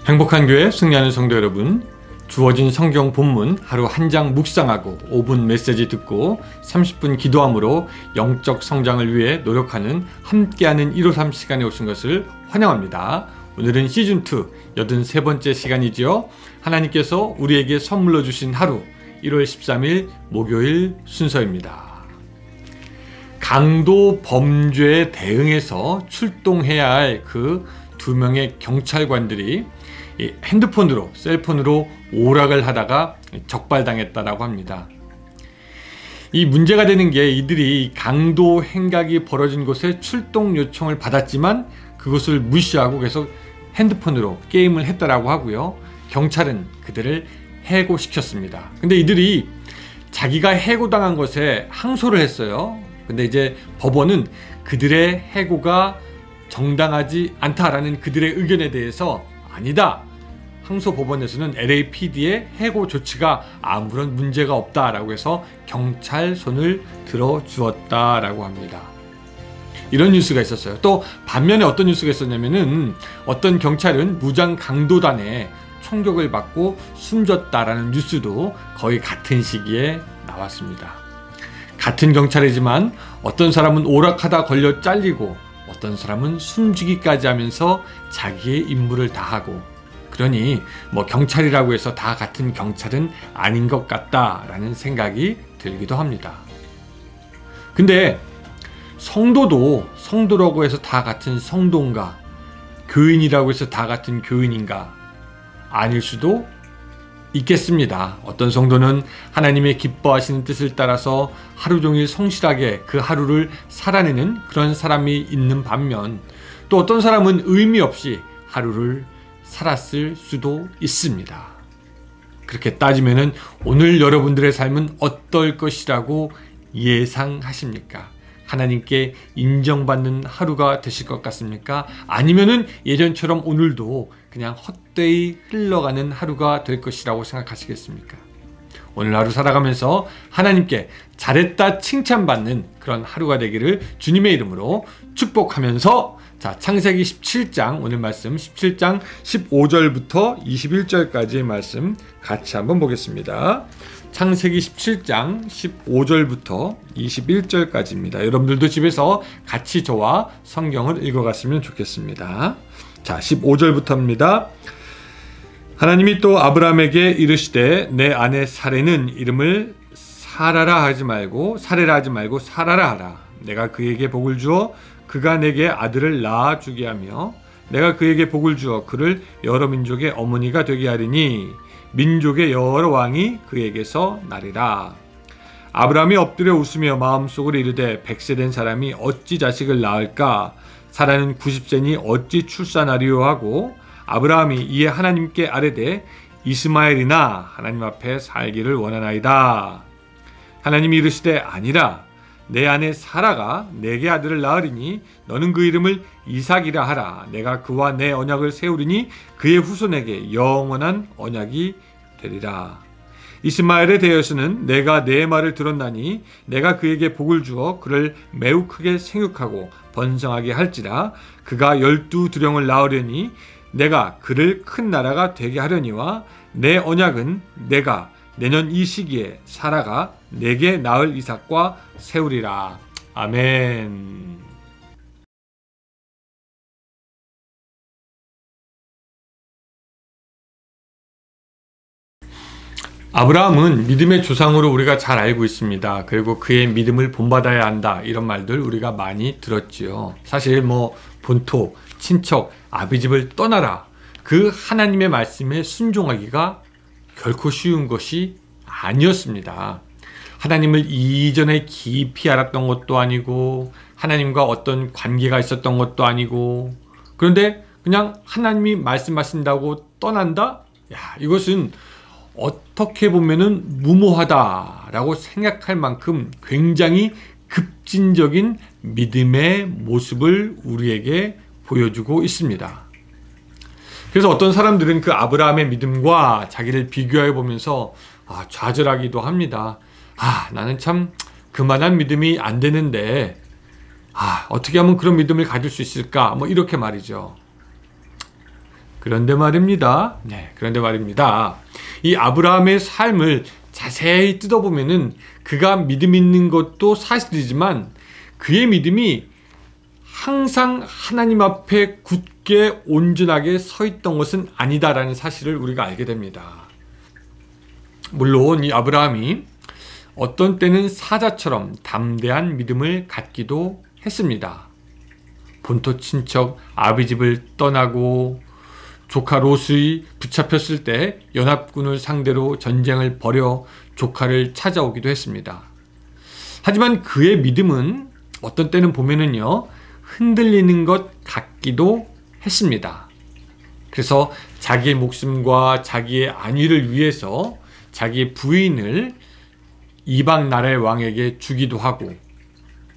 행복한 교회 승리하는 성도 여러분, 주어진 성경 본문 하루 한 장 묵상하고 5분 메시지 듣고 30분 기도함으로 영적 성장을 위해 노력하는 함께하는 153 시간에 오신 것을 환영합니다. 오늘은 시즌2 83번째 시간이지요. 하나님께서 우리에게 선물로 주신 하루 1월 13일 목요일 순서입니다. 강도 범죄에 대응해서 출동해야 할 그 2명의 경찰관들이 핸드폰으로, 셀폰으로 오락을 하다가 적발당했다라고 합니다. 이 문제가 되는 게 이들이 강도 행각이 벌어진 곳에 출동 요청을 받았지만 그것을 무시하고 계속 핸드폰으로 게임을 했다라고 하고요. 경찰은 그들을 해고시켰습니다. 근데 이들이 자기가 해고당한 것에 항소를 했어요. 근데 이제 법원은 그들의 해고가 정당하지 않다라는 그들의 의견에 대해서 아니다. 항소법원에서는 LAPD의 해고 조치가 아무런 문제가 없다라고 해서 경찰 손을 들어주었다라고 합니다. 이런 뉴스가 있었어요. 또 반면에 어떤 뉴스가 있었냐면은 어떤 경찰은 무장 강도단에 총격을 받고 숨졌다라는 뉴스도 거의 같은 시기에 나왔습니다. 같은 경찰이지만 어떤 사람은 오락하다 걸려 잘리고 어떤 사람은 숨지기까지 하면서 자기의 임무를 다하고, 그러니 경찰이라고 해서 다 같은 경찰은 아닌 것 같다라는 생각이 들기도 합니다. 근데 성도라고 해서 다 같은 성도인가? 교인이라고 해서 다 같은 교인인가? 아닐 수도 있겠습니다. 어떤 성도는 하나님의 기뻐하시는 뜻을 따라서 하루 종일 성실하게 그 하루를 살아내는 그런 사람이 있는 반면, 또 어떤 사람은 의미 없이 하루를 살았을 수도 있습니다. 그렇게 따지면은 오늘 여러분들의 삶은 어떨 것이라고 예상하십니까? 하나님께 인정받는 하루가 되실 것 같습니까? 아니면은 예전처럼 오늘도 그냥 헛되이 흘러가는 하루가 될 것이라고 생각하시겠습니까? 오늘 하루 살아가면서 하나님께 잘했다 칭찬받는 그런 하루가 되기를 주님의 이름으로 축복하면서, 자, 창세기 17장, 오늘 말씀 17장 15절부터 21절까지의 말씀 같이 한번 보겠습니다. 창세기 17장 15절부터 21절까지입니다. 여러분들도 집에서 같이 저와 성경을 읽어갔으면 좋겠습니다. 자, 15절부터입니다. 하나님이 또 아브라함에게 이르시되 내 아내 사레는 이름을 사라라 하지 말고 사라라 하라. 내가 그에게 복을 주어 그가 내게 아들을 낳아 주게 하며 내가 그에게 복을 주어 그를 여러 민족의 어머니가 되게 하리니 민족의 여러 왕이 그에게서 나리라. 아브라함이 엎드려 웃으며 마음속으로 이르되 100세 사람이 어찌 자식을 낳을까? 사라는 90세니 어찌 출산하리요 하고, 아브라함이 이에 하나님께 아뢰되 이스마엘이나 하나님 앞에 살기를 원하나이다. 하나님이 이르시되 아니라 내 아내 사라가 내게 아들을 낳으리니 너는 그 이름을 이삭이라 하라. 내가 그와 내 언약을 세우리니 그의 후손에게 영원한 언약이 되리라. 이스마엘에 대해서는 내가 내 말을 들었나니 내가 그에게 복을 주어 그를 매우 크게 생육하고 번성하게 할지라. 그가 12두령을 낳으려니 내가 그를 큰 나라가 되게 하려니와 내 언약은 내가 내년 이 시기에 사라가 내게 낳을 이삭과 세우리라. 아멘. 아브라함은 믿음의 조상으로 우리가 잘 알고 있습니다. 그리고 그의 믿음을 본받아야 한다, 이런 말들 우리가 많이 들었지요. 사실 본토, 친척, 아비집을 떠나라, 그 하나님의 말씀에 순종하기가 결코 쉬운 것이 아니었습니다. 하나님을 이전에 깊이 알았던 것도 아니고 하나님과 어떤 관계가 있었던 것도 아니고, 그런데 그냥 하나님이 말씀하신다고 떠난다? 이것은 어떻게 보면은 무모하다라고 생각할 만큼 굉장히 급진적인 믿음의 모습을 우리에게 보여주고 있습니다. 그래서 어떤 사람들은 그 아브라함의 믿음과 자기를 비교해 보면서 좌절하기도 합니다. 나는 참 그만한 믿음이 안 되는데 어떻게 하면 그런 믿음을 가질 수 있을까? 이렇게 말이죠. 그런데 말입니다. 그런데 말입니다. 이 아브라함의 삶을 자세히 뜯어보면은 그가 믿음 있는 것도 사실이지만 그의 믿음이 항상 하나님 앞에 굳게 온전하게 서 있던 것은 아니다라는 사실을 우리가 알게 됩니다. 물론 이 아브라함이 어떤 때는 사자처럼 담대한 믿음을 갖기도 했습니다. 본토 친척 아비집을 떠나고 조카 롯이 붙잡혔을 때 연합군을 상대로 전쟁을 벌여 조카를 찾아오기도 했습니다. 하지만 그의 믿음은 어떤 때는 보면은요, 흔들리는 것 같기도 했습니다. 그래서 자기의 목숨과 자기의 안위를 위해서 자기의 부인을 이방 나라의 왕에게 주기도 하고,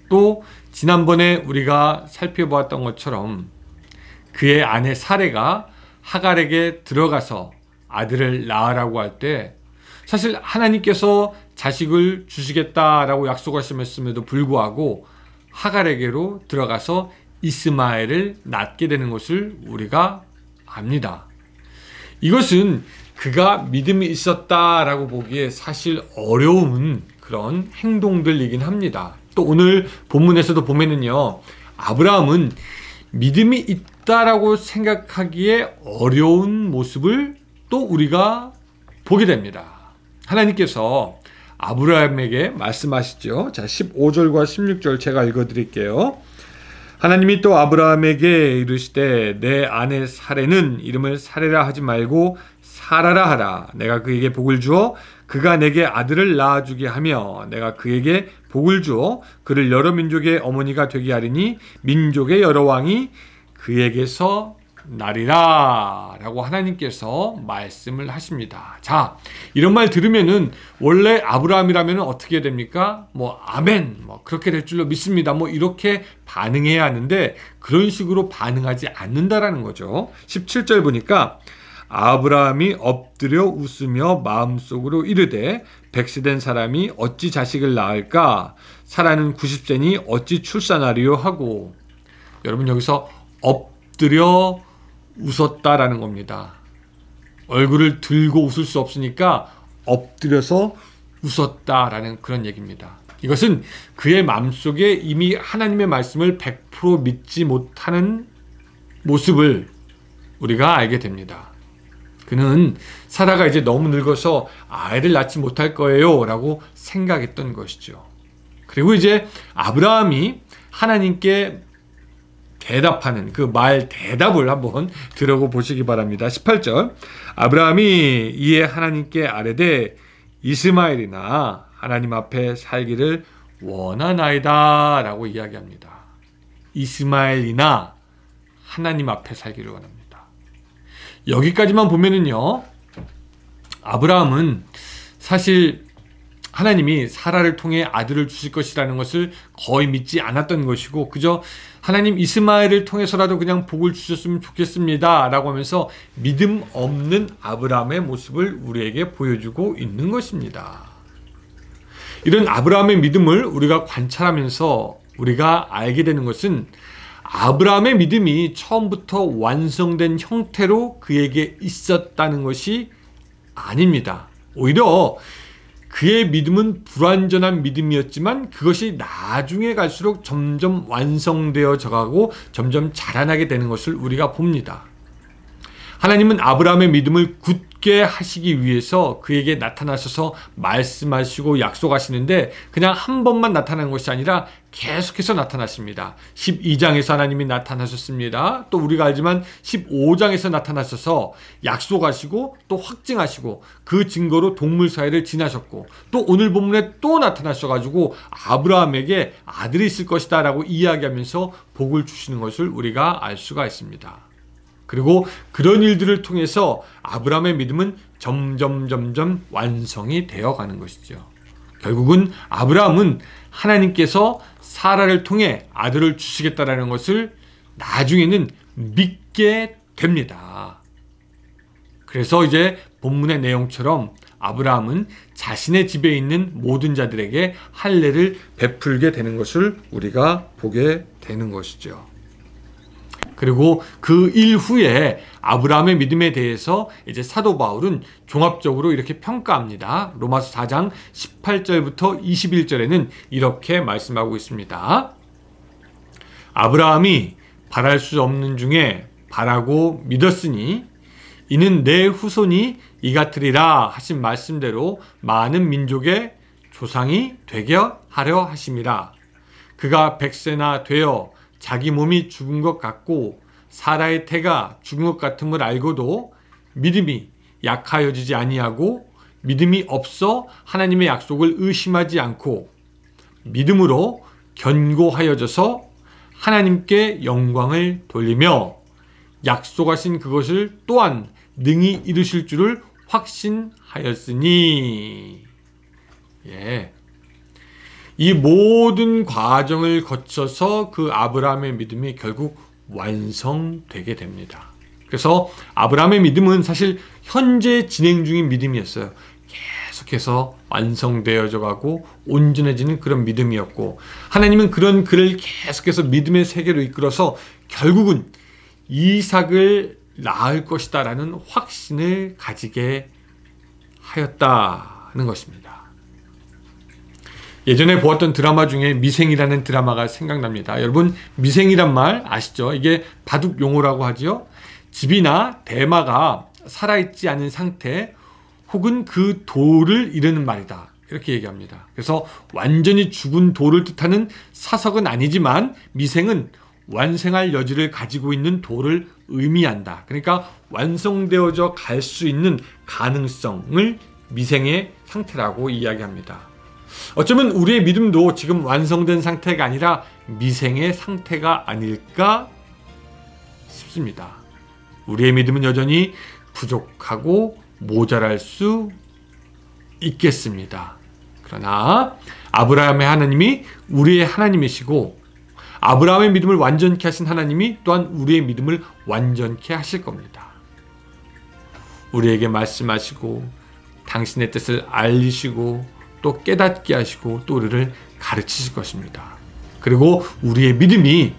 또 지난번에 우리가 살펴보았던 것처럼 그의 아내 사레가 하갈에게 들어가서 아들을 낳으라고 할 때 사실 하나님께서 자식을 주시겠다라고 약속하셨음에도 불구하고 하갈에게로 들어가서 이스마엘을 낳게 되는 것을 우리가 압니다. 이것은 그가 믿음이 있었다라고 보기에 사실 어려운 그런 행동들이긴 합니다. 또 오늘 본문에서도 보면은요, 아브라함은 믿음이 있다라고 생각하기에 어려운 모습을 또 우리가 보게 됩니다. 하나님께서 아브라함에게 말씀하시죠. 자, 15절과 16절 제가 읽어드릴게요. 하나님이 또 아브라함에게 이르시되 내 아내 사레는 이름을 사레라 하지 말고 사라라 하라. 내가 그에게 복을 주어 그가 내게 아들을 낳아주게 하며 내가 그에게 복을 주어 그를 여러 민족의 어머니가 되게 하리니 민족의 여러 왕이 그에게서 나리라 라고 하나님께서 말씀을 하십니다. 자, 이런 말 들으면은 원래 아브라함이라면 어떻게 됩니까? 아멘, 그렇게 될 줄로 믿습니다. 이렇게 반응해야 하는데 그런 식으로 반응하지 않는다라는 거죠. 17절 보니까 아브라함이 엎드려 웃으며 마음속으로 이르되 100세 사람이 어찌 자식을 낳을까? 사라는 90세니 어찌 출산하리요 하고. 여러분, 여기서 엎드려 웃었다라는 겁니다. 얼굴을 들고 웃을 수 없으니까 엎드려서 웃었다라는 그런 얘기입니다. 이것은 그의 마음속에 이미 하나님의 말씀을 100% 믿지 못하는 모습을 우리가 알게 됩니다. 그는 사라가 이제 너무 늙어서 아이를 낳지 못할 거예요 라고 생각했던 것이죠. 그리고 이제 아브라함이 하나님께 대답하는 그 말 대답을 한번 들어보시기 바랍니다. 18절 아브라함이 이에 하나님께 아뢰되 이스마엘이나 하나님 앞에 살기를 원하나이다 라고 이야기합니다. 이스마엘이나 하나님 앞에 살기를 원합니다. 여기까지만 보면은요, 아브라함은 사실 하나님이 사라를 통해 아들을 주실 것이라는 것을 거의 믿지 않았던 것이고 그저 하나님 이스마엘을 통해서라도 그냥 복을 주셨으면 좋겠습니다 라고 하면서 믿음 없는 아브라함의 모습을 우리에게 보여주고 있는 것입니다. 이런 아브라함의 믿음을 우리가 관찰하면서 우리가 알게 되는 것은 아브라함의 믿음이 처음부터 완성된 형태로 그에게 있었다는 것이 아닙니다. 오히려 그의 믿음은 불완전한 믿음이었지만 그것이 나중에 갈수록 점점 완성되어져 가고 점점 자라나게 되는 것을 우리가 봅니다. 하나님은 아브라함의 믿음을 굳게 하시기 위해서 그에게 나타나셔서 말씀하시고 약속하시는데 그냥 한 번만 나타나는 것이 아니라 계속해서 나타나십니다. 12장에서 하나님이 나타나셨습니다. 또 우리가 알지만 15장에서 나타나셔서 약속하시고 또 확증하시고 그 증거로 동물 사이를 지나셨고 또 오늘 본문에 또 나타나셔가지고 아브라함에게 아들이 있을 것이다 라고 이야기하면서 복을 주시는 것을 우리가 알 수가 있습니다. 그리고 그런 일들을 통해서 아브라함의 믿음은 점점 완성이 되어가는 것이죠. 결국은 아브라함은 하나님께서 사라를 통해 아들을 주시겠다라는 것을 나중에는 믿게 됩니다. 그래서 이제 본문의 내용처럼 아브라함은 자신의 집에 있는 모든 자들에게 할례를 베풀게 되는 것을 우리가 보게 되는 것이죠. 그리고 그 일 후에 아브라함의 믿음에 대해서 이제 사도 바울은 종합적으로 이렇게 평가합니다. 로마서 4장 18절부터 21절에는 이렇게 말씀하고 있습니다. 아브라함이 바랄 수 없는 중에 바라고 믿었으니 이는 내 후손이 이 같으리라 하신 말씀대로 많은 민족의 조상이 되게 하려 하심이라. 그가 100세나 되어 자기 몸이 죽은 것 같고 사라의 태가 죽은 것 같음을 알고도 믿음이 약하여지지 아니하고 믿음이 없어 하나님의 약속을 의심하지 않고 믿음으로 견고하여져서 하나님께 영광을 돌리며 약속하신 그것을 또한 능히 이루실 줄을 확신하였으니. 예. 이 모든 과정을 거쳐서 그 아브라함의 믿음이 결국 완성되게 됩니다. 그래서 아브라함의 믿음은 사실 현재 진행 중인 믿음이었어요. 계속해서 완성되어져 가고 온전해지는 그런 믿음이었고, 하나님은 그런 그를 계속해서 믿음의 세계로 이끌어서 결국은 이삭을 낳을 것이다 라는 확신을 가지게 하였다는 것입니다. 예전에 보았던 드라마 중에 미생이라는 드라마가 생각납니다. 여러분, 미생이란 말 아시죠? 이게 바둑 용어라고 하지요. 집이나 대마가 살아있지 않은 상태 혹은 그 돌을 이르는 말이다, 이렇게 얘기합니다. 그래서 완전히 죽은 돌을 뜻하는 사석은 아니지만 미생은 완성할 여지를 가지고 있는 돌을 의미한다. 그러니까 완성되어져 갈 수 있는 가능성을 미생의 상태라고 이야기합니다. 어쩌면 우리의 믿음도 지금 완성된 상태가 아니라 미생의 상태가 아닐까 싶습니다. 우리의 믿음은 여전히 부족하고 모자랄 수 있겠습니다. 그러나 아브라함의 하나님이 우리의 하나님이시고 아브라함의 믿음을 완전케 하신 하나님이 또한 우리의 믿음을 완전케 하실 겁니다. 우리에게 말씀하시고 당신의 뜻을 알리시고 또 깨닫게 하시고 또 우리를 가르치실 것입니다. 그리고 우리의 믿음이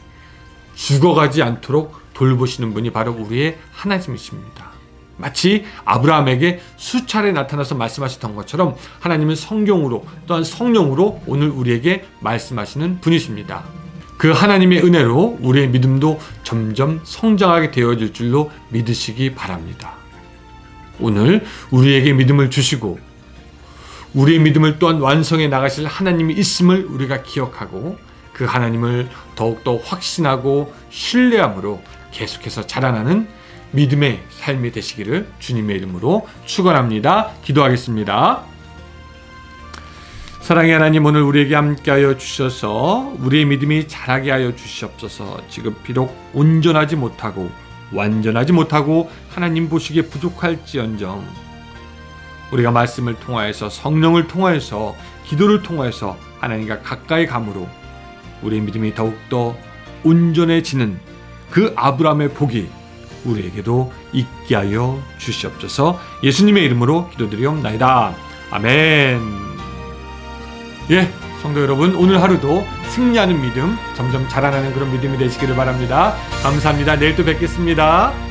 죽어가지 않도록 돌보시는 분이 바로 우리의 하나님이십니다. 마치 아브라함에게 수차례 나타나서 말씀하셨던 것처럼 하나님은 성경으로 또한 성령으로 오늘 우리에게 말씀하시는 분이십니다. 그 하나님의 은혜로 우리의 믿음도 점점 성장하게 되어질 줄로 믿으시기 바랍니다. 오늘 우리에게 믿음을 주시고 우리의 믿음을 또한 완성해 나가실 하나님이 있음을 우리가 기억하고 그 하나님을 더욱더 확신하고 신뢰함으로 계속해서 자라나는 믿음의 삶이 되시기를 주님의 이름으로 축원합니다. 기도하겠습니다. 사랑의 하나님, 오늘 우리에게 함께하여 주셔서 우리의 믿음이 자라게 하여 주시옵소서. 지금 비록 온전하지 못하고 완전하지 못하고 하나님 보시기에 부족할지언정 우리가 말씀을 통하여서 성령을 통하여서 기도를 통하여서 하나님과 가까이 감으로 우리의 믿음이 더욱더 온전해지는 그 아브라함의 복이 우리에게도 있게 하여 주시옵소서. 예수님의 이름으로 기도드리옵나이다. 아멘. 예, 성도 여러분, 오늘 하루도 승리하는 믿음, 점점 자라나는 그런 믿음이 되시기를 바랍니다. 감사합니다. 내일 또 뵙겠습니다.